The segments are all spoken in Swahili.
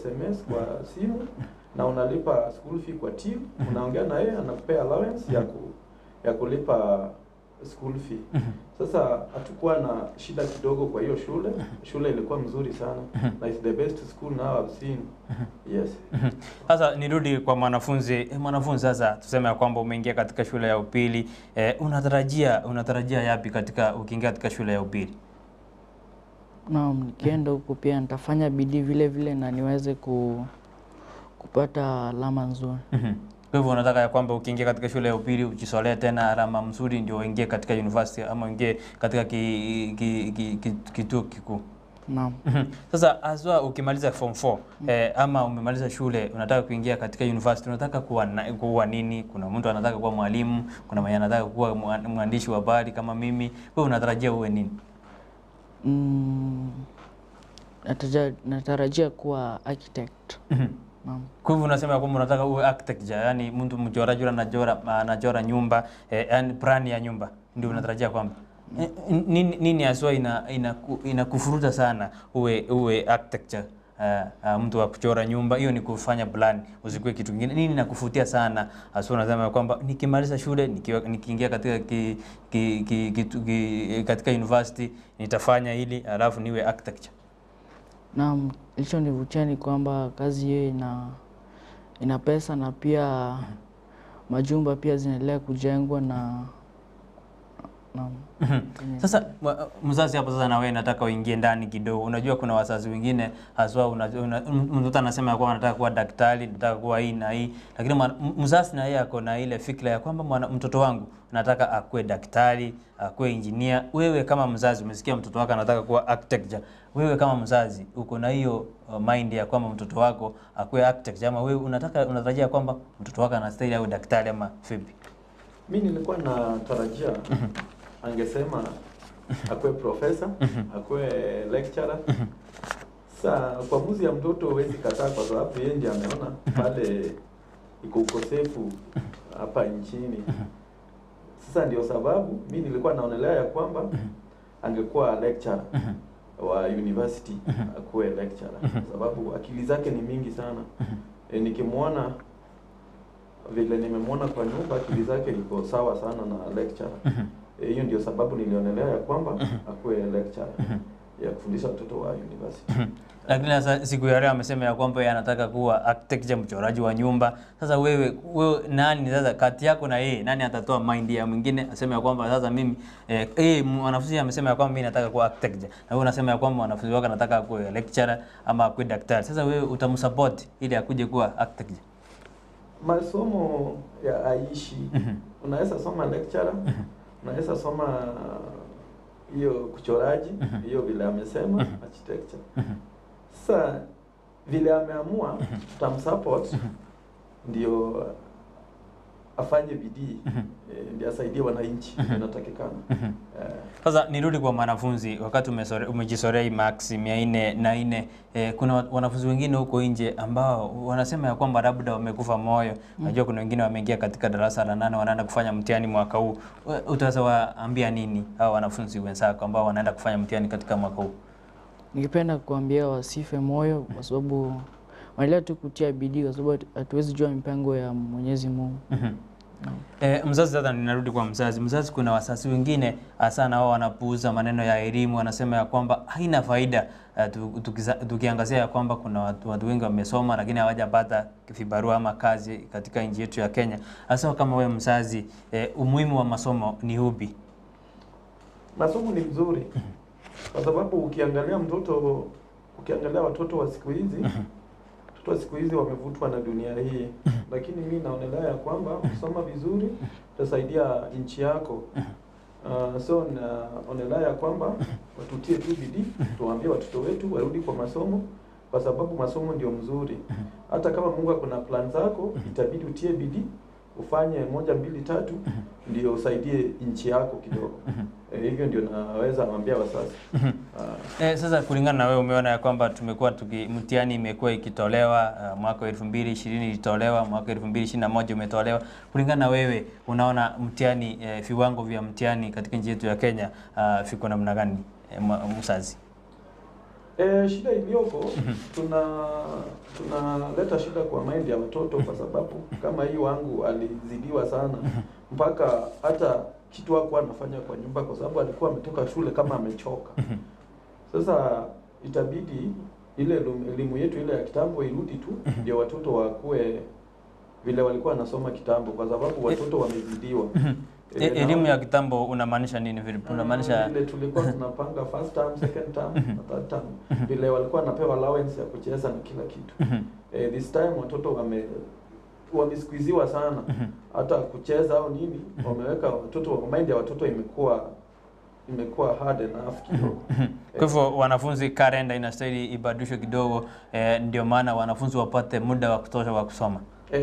SMS kwa simu na unalipa school fee kwa till, unaongea na yeye anakupea allowance ya kulipa school fee. Sasa hatakuwa na shida kidogo kwa hiyo shule. Shule ilikuwa mzuri sana na it's the best school now I've seen. Yes. Sasa nirudi kwa mwanafunzi. Mwanafunzi sasa tuseme kwamba umeingia katika shule ya upili, unatarajia yapi katika ukiingia katika shule ya upili? Naam, nikienda huko pia nitafanya bidii vile vile na niweze kupata alama nzuri. Kwa hivyo unataka ya kwamba ukiingia katika shule ya upili ujisolee tena alama mzuri ndio uingie katika university ama uingie katika kituo kikuu. Naam. Sasa aswa ukimaliza form 4 ama umemaliza shule unataka kuingia katika university, unataka kuwa nini? Kuna mtu anataka kuwa mwalimu, kuna mwenye anataka kuwa mwandishi wa habari kama mimi. Wewe unatarajia uwe nini? Natarajia kuwa architect. Kwa hivyo unasema kwamba unataka uwe architecture, yani mtu mchoraji anachora nyumba, yani plan ya nyumba ndio unatarajia kwamba nini haswa inakufuruta sana uwe architecture, mtu wa kuchora nyumba? Hiyo ni kufanya plan, usikue kitu kingine. Nini inakufutia sana haswa unasema kwamba nikimaliza shule nikiingia katika university nitafanya hili alafu niwe architecture? Naam, kilichonivutia ni kwamba kazi hiyo ina pesa na pia majumba pia zinaendelea kujengwa na Sasa mzazi hapo sasa na wewe nataka uingie ndani kidogo. Unajua kuna wazazi wengine haswa mtoto anasema kwamba anataka kuwa daktari, nataka kuwa hii na hii, lakini mzazi na yeye ako na ile fikra ya kwamba mtoto wangu nataka akue daktari, akue engineer. Wewe kama mzazi umesikia mtoto wako anataka kuwa architecture, wewe kama mzazi uko na hiyo mind ya kwamba mtoto wako akue architecture ama wewe unatarajia kwamba mtoto wako anastahili awe daktari ama vipi? Mimi nilikuwa natarajia angesema akue professor, akue lecturer. Sasa kwa muzi ya mtoto huwezi kataa kwa sababu yeye ndiye ameona pale iko ukosefu hapa nchini. Sasa ndio sababu mimi nilikuwa naonelea ya kwamba angekuwa lecturer wa university, akue lecturer sababu akili zake ni mingi sana. Nikimwona vile nimemwona kwa nyumba, akili zake iko sawa sana na lecturer. Hiyo ndio sababu nilionelea ya kwamba akue lecturer ya kufundisha watoto wa university. Lakini sasa siku ya leo amesema ya kwamba yeye anataka kuwa architect, mchoraji wa nyumba. Sasa wewe nani sasa kati yako na yeye nani atatoa mind ya mwingine aseme ya kwamba sasa mimi mwanafunzi amesema ya kwamba mimi nataka kuwa architect, na wewe unasema ya kwamba mwanafunzi wako anataka kuwa lecturer ama kuwa daktari. Sasa wewe utamsupport ili akuje kuwa architect? Masomo ya aishi. Unaweza soma lecturer, unaweza soma hiyo kuchoraji, hiyo vile amesema architecture. Sasa vile ameamua tutamsupport ndio afanye bidii, ndio asaidie wananchi inatakikana. Sasa nirudi kwa wanafunzi, wakati umejisorea max 404, kuna wanafunzi wengine huko nje ambao wanasema ya kwamba labda wamekufa moyo. Najua kuna wengine wameingia katika darasa la 8 wanaenda kufanya mtihani mwaka huu. Utawaambia nini hao wanafunzi wenzako ambao wanaenda kufanya mtihani katika mwaka huu? Ningependa kuambia wasife moyo kwa sababu waendelee tu kutia bidii kwa sababu hatuwezi jua mipango ya Mwenyezi Mungu. Mzazi, sasa ninarudi kwa mzazi. Mzazi, kuna wazazi wengine sana wao wanapuuza maneno ya elimu, wanasema ya kwamba haina faida. Tukiangazia ya kwamba kuna watu wengi wamesoma lakini hawajapata vibarua ama kazi katika nchi yetu ya Kenya. Hasa kama wewe mzazi, umuhimu wa masomo ni upi? Masomo ni mzuri kwa sababu ukiangalia watoto wa siku hizi siku hizi wamevutwa na dunia hii, lakini mimi naonelea ya kwamba kusoma vizuri utasaidia nchi yako. So naonelea ya kwamba watutie tu bidii, tuwaambie watoto wetu warudi kwa masomo kwa sababu masomo ndio mzuri. Hata kama Mungu akona plan zako, itabidi utie bidii, ufanye 1 2 3 ndio usaidie nchi yako kidogo. Hivyo ndio naweza mwambia wazazi. Sasa kulingana na wewe umeona ya kwamba tumekuwa mtihani imekuwa ikitolewa, mwaka 2020 ilitolewa, mwaka 2021 umetolewa. Kulingana na wewe unaona mtihani, viwango vya mtihani katika nchi yetu ya Kenya viko namna gani mzazi? Shida iliyoko tunaleta shida kwa mind ya watoto, kwa sababu kama hii wangu alizidiwa sana mpaka hata kitu hakuwa anafanya kwa nyumba, kwa sababu alikuwa ametoka shule kama amechoka. Sasa itabidi ile elimu yetu ile ya kitambo irudi tu, ndio watoto wakuwe vile walikuwa wanasoma kitambo, kwa sababu watoto wamezidiwa. Elimu ya kitambo unamaanisha nini vile? Unamaanisha vile tulikuwa tunapanga first term, second term, na third term. Vile walikuwa wanapewa allowance ya kucheza na kila kitu. This time watoto wamesqueeziwa sana. Hata kucheza au nini, wameweka watoto, mind ya watoto imekuwa hard enough kidogo. Kwa hivyo wanafunzi kalenda inastahili ibadilishwe kidogo, ndio maana wanafunzi wapate muda wa kutosha wa kusoma.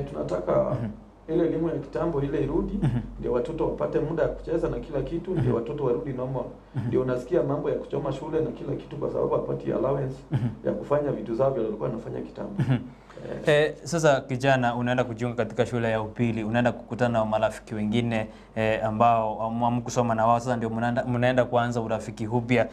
Tunataka ile elimu ya kitambo ile irudi, ndio watoto wapate muda ya kucheza na kila kitu, ndio watoto warudi normal. Ndio unasikia mambo ya kuchoma shule na kila kitu, kwa sababu hapati allowance ya kufanya vitu zao vile walikuwa wanafanya kitambo. Sasa kijana, unaenda kujiunga katika shule ya upili, unaenda kukutana na marafiki wengine ambao hamkusoma na wao. Sasa ndio mnaenda kuanza urafiki upya.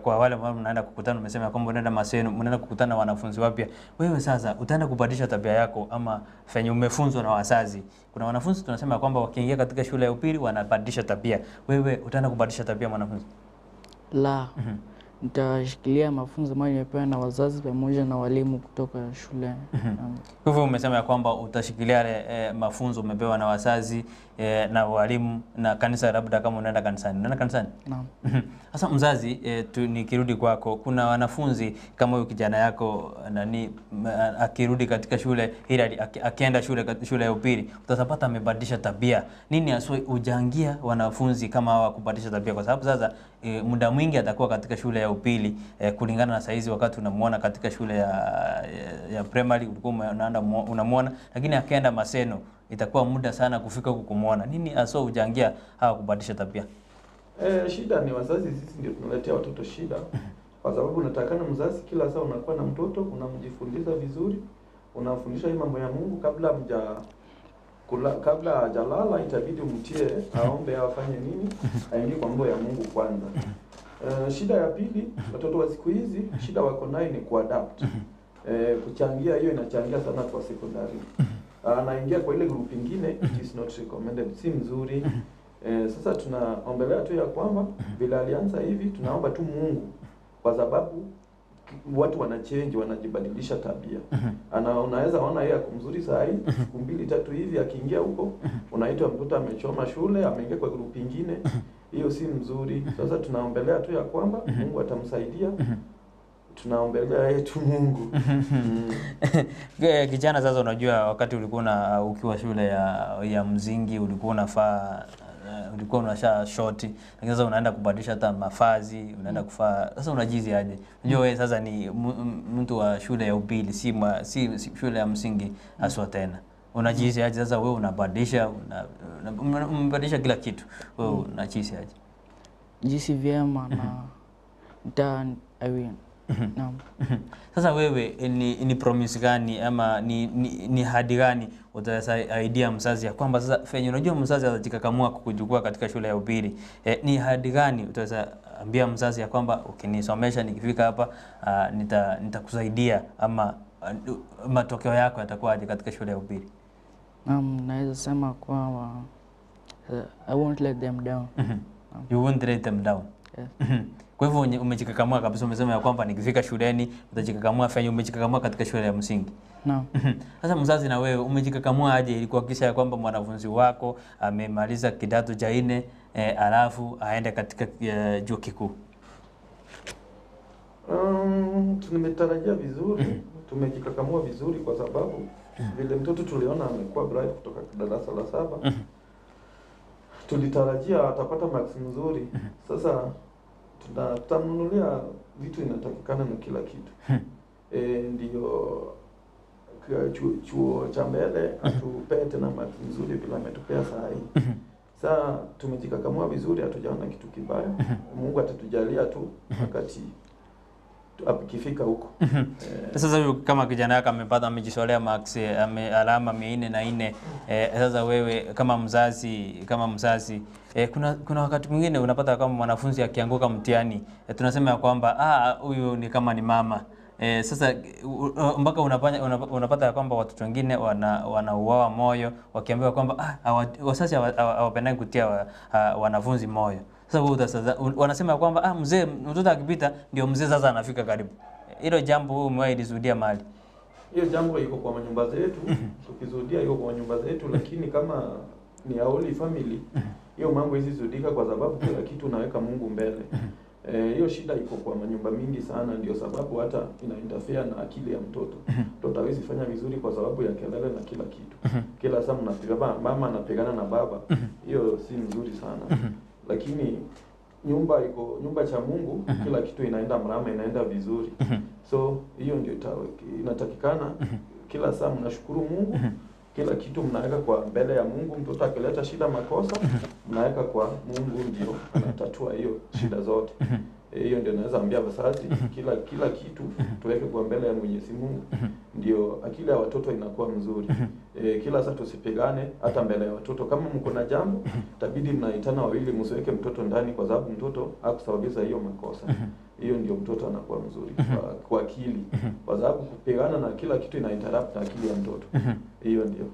Kwa wale ambao mnaenda kukutana, umesema kwamba unaenda Maseno, mnaenda kukutana na wanafunzi wapya. Wewe sasa utaenda kubadilisha tabia yako ama fenye umefunzwa na wazazi? Kuna wanafunzi tunasema kwamba wakiingia katika shule ya upili wanabadilisha tabia. Wewe utaenda kubadilisha tabia mwanafunzi? La. Nitashikilia mafunzo ambayo nimepewa na wazazi pamoja na walimu kutoka shule. Kwa hivyo umesema ya kwamba utashikilia mafunzo umepewa na wazazi na walimu na kanisa, labda kama unaenda kanisani. Unaenda kanisani? Naam. Sasa mzazi, nikirudi kwako, kuna wanafunzi kama huyu kijana yako akirudi katika shule ili akienda shule ya upili, utapata amebadilisha tabia. Nini aswa ujangia wanafunzi kama hawa kubadilisha tabia? Kwa sababu sasa muda mwingi atakuwa katika shule ya upili kulingana na saizi, wakati unamuona katika shule ya primary ulikuwa unamuona, lakini akienda Maseno itakuwa muda sana kufika huko kumuona. Nini aswa ujangia hawa kubadilisha tabia? Shida ni wazazi, sisi ndio tunaletea watoto shida. Kwa sababu unatakana mzazi kila saa unakuwa na mtoto, unamjifundisha vizuri, unafundisha hii mambo ya Mungu kabla hajalala, itabidi umtie aombe afanye nini, aingie kwa mambo ya Mungu kwanza. Shida ya pili, watoto wa siku hizi shida wako nayo ni kuadapt. Kuchangia, hiyo inachangia sana kwa secondary. Anaingia kwa ile group nyingine, it is not recommended, si mzuri. Sasa tunaombelea tu ya kwamba vile alianza hivi, tunaomba tu Mungu, kwa sababu watu wanachange, wanajibadilisha tabia. Unaweza ona yeye mzuri saa hii, siku 2-3 hivi akiingia huko unaitwa mtoto amechoma shule, ameingia kwa group nyingine. Hiyo si mzuri. Sasa tunaombelea tu ya kwamba Mungu atamsaidia. Tunaombelea yetu Mungu. Kijana, sasa unajua wakati ulikuwa ukiwa shule ya msingi ulikuwa unafaa ulikuwa unasha short, lakini sasa unaenda kubadilisha hata mavazi, unaenda kufaa. Sasa unajizi aje? Unajua wewe sasa ni mtu wa shule ya upili, si shule ya msingi haswa tena. Unajizi aje sasa wewe unabadilisha unabadilisha kila kitu. Wewe unajizi aje? Jinsi vyema na Naam. Sasa wewe ni promise gani ama ni hadi gani utasaidia mzazi ya kwamba sasa fenye unajua mzazi atajikakamua kukujukua katika shule ya upili, ni hadi gani utaambia mzazi ya kwamba ukinisomesha nikifika hapa nitakusaidia ama matokeo yako yatakuwa aje katika shule ya upili? Naam, naweza sema kwamba I won't let them down. You won't let them down. Yes. Kwa hivyo umejikakamua kabisa, umesema ya kwamba nikifika shuleni utajikakamua fenye umejikakamua katika shule ya msingi. Naam. Sasa mzazi, na wewe umejikakamua aje ili kuhakikisha ya kwamba mwanafunzi wako amemaliza kidato cha 4 alafu aende katika chuo kikuu? Tumetarajia vizuri, tumejikakamua vizuri, kwa sababu vile mtoto tuliona amekuwa bright kutoka darasa la 7. Tulitarajia atapata marks nzuri. Sasa tutamnunulia vitu inatakikana na kila kitu. Ndio chuo cha mbele atupee tena marks nzuri bila ametupea saa hii. Sasa tumejikakamua vizuri, hatujaona kitu kibaya. Mungu atatujalia tu wakati akifika huko. Sasa huyu kama kijana yake amejisolea max alama 404. Sasa wewe kama mzazi kuna wakati mwingine unapata kama mwanafunzi akianguka mtihani, tunasema ya kwamba huyu ni kama ni mama. Sasa mpaka unapata ya kwamba watoto wengine wanauawa moyo wakiambiwa kwamba wazazi hawapendani kutia wanafunzi moyo. Sasa wanasema kwamba mzee, mtoto akipita ndio mzee sasa anafika karibu. Hilo jambo umewahi lishuhudia mahali? Hiyo jambo iko kwa manyumba zetu, tukizudia iko kwa nyumba zetu, lakini kama ni Holy Family hiyo mambo hizi zudika, kwa sababu kila kitu naweka Mungu mbele. Hiyo shida iko kwa manyumba mingi sana, ndio sababu hata ina interfere na akili ya mtoto. Mtoto hawezi fanya vizuri kwa sababu ya kelele na kila kitu. Kila saa mnapigana, mama anapigana na baba. Hiyo si nzuri sana. Lakini nyumba cha Mungu, kila kitu inaenda mrama, inaenda vizuri. So hiyo ndio inatakikana. Kila saa mnashukuru Mungu, kila kitu mnaweka kwa mbele ya Mungu. Mtoto akileta shida, makosa, mnaweka kwa Mungu, ndio anatatua hiyo shida zote. Hiyo ndio naweza ambia wazazi, kila kitu tuweke kwa mbele ya Mwenyezi Mungu, ndio akili ya watoto inakuwa mzuri. Kila saa tusipigane hata mbele ya watoto. Kama mko na jambo, itabidi mnaitana wawili, msiweke mtoto ndani, kwa sababu mtoto hakusababisha hiyo makosa. Hiyo ndio mtoto anakuwa mzuri kwa akili, kwa sababu kupigana na kila kitu ina interrupt akili ya mtoto. Hiyo ndio.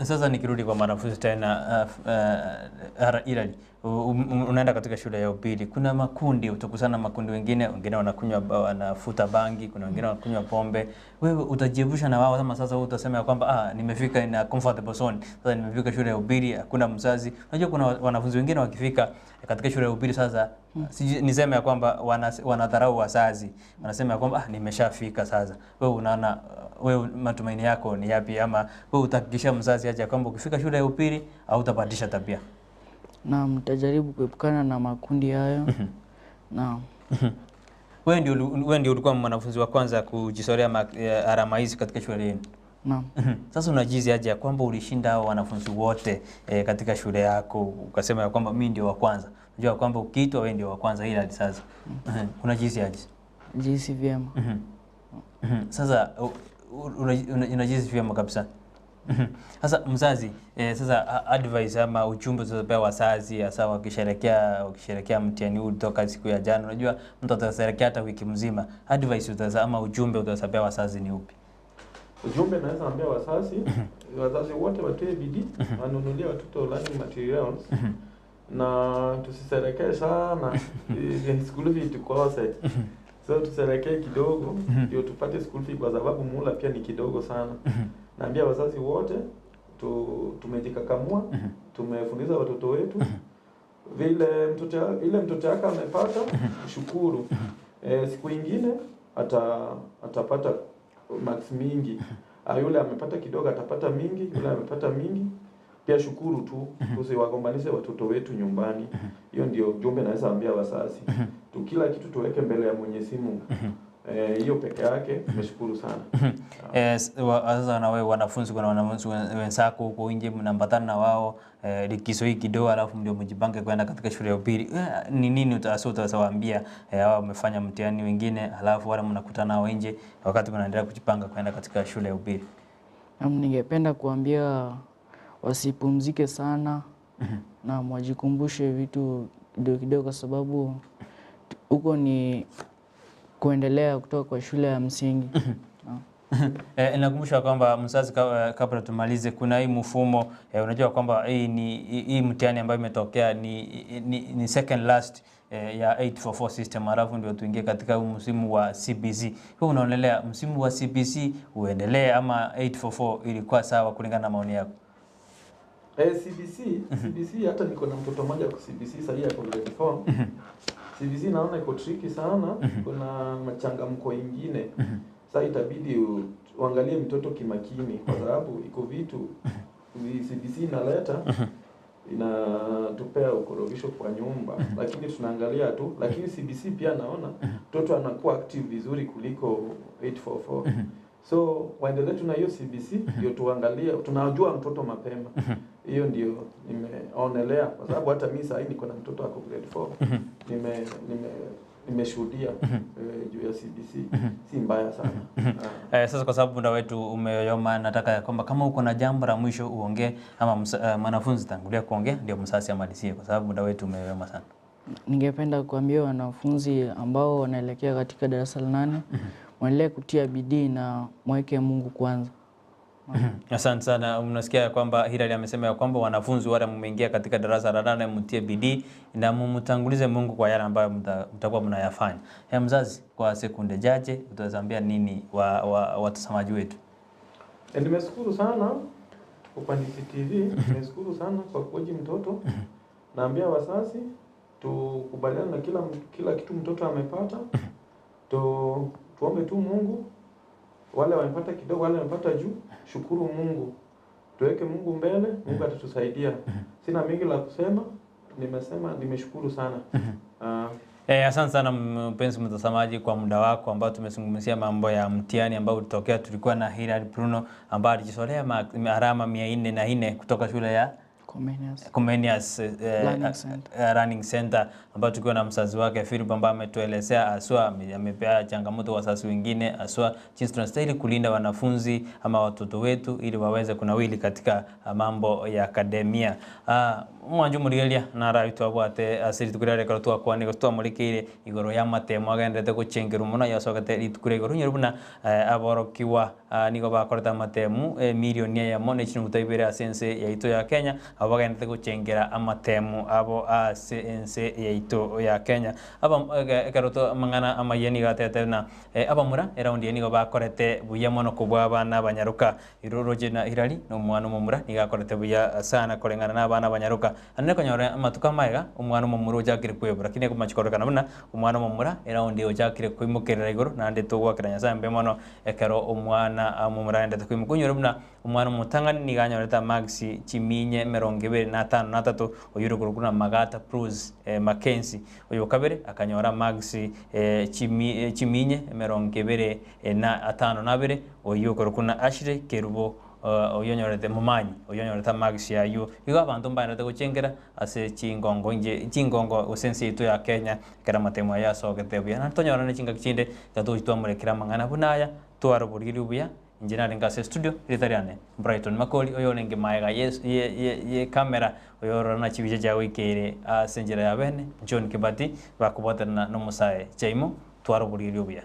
Sasa nikirudi kwa mwanafunzi tena, Irali, unaenda katika shule ya upili, kuna makundi, utakusana makundi, wengine wanafuta bangi, kuna wengine wanakunywa pombe. Wewe utajiepusha na wao kama sasa utasema kwamba nimefika in a comfortable zone, sasa nimefika shule ya upili, hakuna mzazi. Unajua kuna wanafunzi wengine wakifika katika shule ya upili sasa, niseme ya kwamba wanadharau wazazi, wanasema ya kwamba nimeshafika sasa. Wewe unaona, wewe matumaini yako ni yapi, ama wewe utahakikisha mzazi aje kwamba ukifika shule ya upili au utabadilisha tabia? Na mtajaribu kuepukana na makundi hayo. Naam. Wewe ndio ulikuwa mwanafunzi wa kwanza kujisolea alama hizi katika shule yenu? Naam. Sasa unajizi aje kwamba ulishinda hao wanafunzi wote katika shule yako, ukasema ya kwamba mimi ndio wa kwanza? Unajua kwamba ukiitwa wewe ndio wa kwanza, ila sasa unajizi aje? Jinsi vyema. Sasa unajizi vyema kabisa. Sasa mzazi, sasa advice ama ujumbe utapewa wazazi hasa wakisherehekea mtihani huu toka siku ya jana? Unajua mtu atasherehekea hata wiki mzima. Advice ama ujumbe utapewa wazazi ni upi? Ujumbe naweza ambia wazazi wote watoe bidii, wanunulie watoto learning materials, na tusisherehekee sana school fee tukose. So tusherehekee kidogo ndio tupate school fee, kwa sababu mula pia ni kidogo sana. Naambia wazazi wote tumejikakamua, tumefundisha watoto wetu vile mtoto yake amepata, shukuru. Siku nyingine atapata max mingi. Yule amepata kidogo atapata mingi, yule amepata mingi pia shukuru tu. Tusiwagombanishe watoto wetu nyumbani. Hiyo ndio ujumbe naweza ambia wazazi. Kila kitu tuweke mbele ya Mwenyezi Mungu. Hiyo peke yake tumeshukuru sana. Sasa na wewe wanafunzi, kuna wanafunzi wenzako huko nje mnaambatana na wao likizo hii kidogo, alafu ndio mjipange kwenda katika shule ya upili, ni nini utawaambia hao wamefanya mtihani wengine, alafu wale mnakutana nao nje wakati mnaendelea kujipanga kwenda katika shule ya upili? Ningependa kuambia wasipumzike sana na wajikumbushe vitu kidogo kidogo, kwa sababu huko ni kuendelea kutoka kwa shule ya msingi. Nakumbusha kwamba mzazi, kabla tumalize, kuna hii mfumo unajua kwamba hii mtihani ambayo imetokea ni second last ya 844 system, alafu ndio tuingie katika msimu wa CBC. Kwa unaonelea msimu wa CBC uendelee ama 844 ilikuwa sawa kulingana na maoni yako? CBC hata niko na mtoto mmoja kwa CBC sasa hivi kwa grade 4. CBC naona iko tricky sana, kuna machangamko ingine. Sasa itabidi uangalie mtoto kimakini, kwa sababu iko vitu CBC inaleta inatupea ukorovisho kwa nyumba, lakini tunaangalia tu. Lakini CBC pia naona mtoto anakuwa active vizuri kuliko 844. So waendelee tuna hiyo CBC ndio tuangalie, tunajua mtoto mapema. Hiyo ndio nimeonelea, kwa sababu hata mimi sasa niko na mtoto wako grade 4. nimeshuhudia juu ya CBC si mbaya sana. Sasa kwa sababu muda wetu umeyoyoma, nataka kwamba kama uko na jambo la mwisho uongee, ama mwanafunzi tangulia kuongea ndio msasi amalizie, kwa sababu muda wetu umeyoyoma sana. Ningependa kuambia wanafunzi ambao wanaelekea katika darasa la 8 waendelee kutia bidii na mweke Mungu kwanza. Asante sana. Unasikia kwamba Hilary amesema ya kwamba wanafunzi wale mmeingia katika darasa la 8 mtie bidii na mtangulize Mungu kwa yale ambayo mtakuwa mnayafanya. Mzazi, kwa sekunde chache utazambia nini watazamaji wetu? Nimeshukuru sana Ufanisi TV, nimeshukuru sana kwa kuoji mtoto. Naambia wazazi tukubaliane na kila kitu mtoto amepata. Tuombe tu Mungu. Wale wamepata kidogo, wale wamepata juu, shukuru Mungu. Tuweke Mungu mbele, Mungu atatusaidia. Sina mingi la kusema, nimeshukuru sana. Asante sana mpenzi mtazamaji kwa muda wako ambao tumezungumzia mambo ya mtihani ambao ulitokea. Tulikuwa na Hilary Bruno ambaye alijisolea alama 404 kutoka shule ya Comenius Learning Center, ambao tulikuwa na mzazi wake Philip ambaye ametuelezea aswa amepea changamoto wazazi wengine aswa jinsi tunastahili kulinda wanafunzi ama watoto wetu ili waweze kunawili katika mambo ya akademia. Mwanju murigeria nara itu abwate asiri tukurare karotwa kwani gotwa murikire igoro ya matemo agendete gucengera umuno yasogate ritukure igoro nyerubuna aborokiwa nigo bakoreta matemu milioni ya mone chinu mutaibere asense ya ito ya Kenya abagendete gucengera amatemu abo asense ya ito ya Kenya aba karoto mangana amayeni gatete na abamura around yeni go bakorete buya mono kubwa abana banyaruka iroroje na Hilary no mwana mumura nigakorete buya sana korengana na abana banyaruka anne konyore amatuka maiga umwana mumura ujakire kwebura kine kumachikoreka buna umwana mumura around ujakire kwimukerera igoro nande tugwakiranya sambe mono ekero umwana mumura ndete kwimukunyore buna umwana mutangani niganyoreta Maxi Chiminye 25 oyuro kurukuna Magata Cruz Mackenzie oyo kabere akanyora Maxi Chiminye 25 oyo kurukuna Ashley Kerubo oyonyorete mumanyi oyonyoreta Maxi ayo igo abantu mbanete gucengera ase chingongo usensi ito ya Kenya kera matemo ya sogete buya na tonyora ne chinga kinde gatujitwa murekera mangana bunaya twaro buriri buya engineering ngase studio ritariane Brighton Makoli oyo nenge maega ye camera oyo rana chibije jawe kere asenjera ya bene John Kibati bakubotana no musae chaimo twaro buriri buya.